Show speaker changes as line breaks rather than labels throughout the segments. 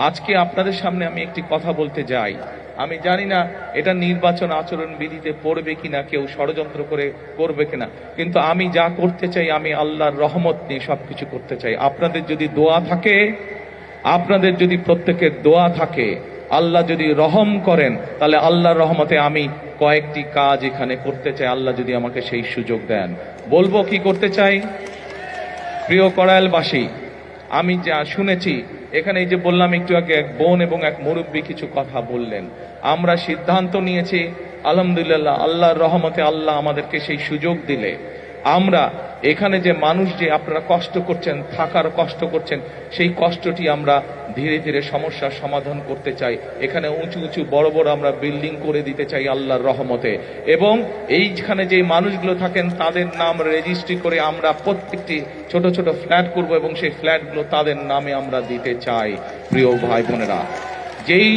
আজকে আপনাদের সামনে আমি একটি কথা বলতে যাই। আমি জানি না এটা নির্বাচন আচরণ বিধিতে পড়বে কিনা, কেউ ষড়যন্ত্র করে করবে কিনা, কিন্তু আমি যা করতে চাই, আমি আল্লাহর রহমত নিয়ে সবকিছু করতে চাই। আপনাদের যদি দোয়া থাকে, আপনাদের যদি প্রত্যেকের দোয়া থাকে, আল্লাহ যদি রহম করেন, তাহলে আল্লাহর রহমতে আমি কয়েকটি কাজ এখানে করতে চাই, আল্লাহ যদি আমাকে সেই সুযোগ দেন। বলবো কি করতে চাই? প্রিয় কড়াইলবাসী, আমি যা শুনেছি এখানে, এই যে বললাম একটু আগে, এক বোন এবং এক মুরব্বী কিছু কথা বললেন। আমরা সিদ্ধান্ত নিয়েছি, আলহামদুলিল্লাহ, আল্লাহর রহমতে আল্লাহ আমাদেরকে সেই সুযোগ দিলে আমরা এখানে যে মানুষ, যে আপনারা কষ্ট করছেন, থাকার কষ্ট করছেন, সেই কষ্টটি আমরা ধীরে ধীরে সমস্যার সমাধান করতে চাই। এখানে উঁচু উঁচু বড় বড় আমরা বিল্ডিং করে দিতে চাই আল্লাহর রহমতে, এবং এইখানে যে মানুষগুলো থাকেন তাদের নাম রেজিস্ট্রি করে আমরা প্রত্যেকটি ছোট ছোট ফ্ল্যাট করব, এবং সেই ফ্ল্যাটগুলো তাদের নামে আমরা দিতে চাই। প্রিয় ভাই বোনেরা, যেই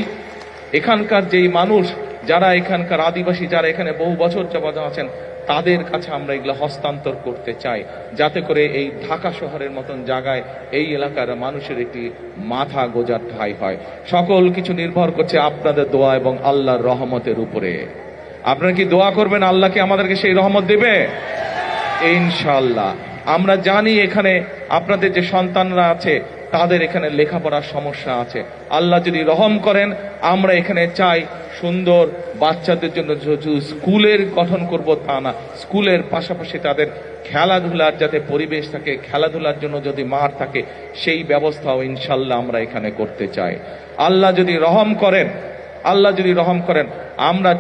এখানকার যেই মানুষ, যারা এখানকার আদিবাসী, যারা এখানে বহু বছর যাবত আছেন, তাদের কাছে আমরা এগুলো হস্তান্তর করতে চাই, যাতে করে এই ঢাকা শহরের মতন জায়গায় এই এলাকার মানুষের একটি মাথা গোজার ঠাঁই হয়। সকল কিছু নির্ভর করছে আপনাদের দোয়া এবং আল্লাহর রহমতের উপরে। আপনারা কি দোয়া করবেন আল্লাহকে আমাদেরকে সেই রহমত দেবে? ইনশাআল্লাহ। আমরা জানি এখানে আপনাদের যে সন্তানরা আছে, তাদের এখানে লেখাপড়ার সমস্যা আছে। আল্লাহ যদি রহম করেন, আমরা এখানে চাই সুন্দর বাচ্চাদের জন্য স্কুলের গঠন করব, তা না, স্কুলের পাশাপাশি তাদের খেলাধুলার যাতে পরিবেশ থাকে, খেলাধুলার জন্য যদি মাঠ থাকে, সেই ব্যবস্থাও ইনশাল্লাহ আমরা এখানে করতে চাই। আল্লাহ যদি রহম করেন, আল্লাহ যদি রহম করেন, আমরা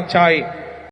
চাই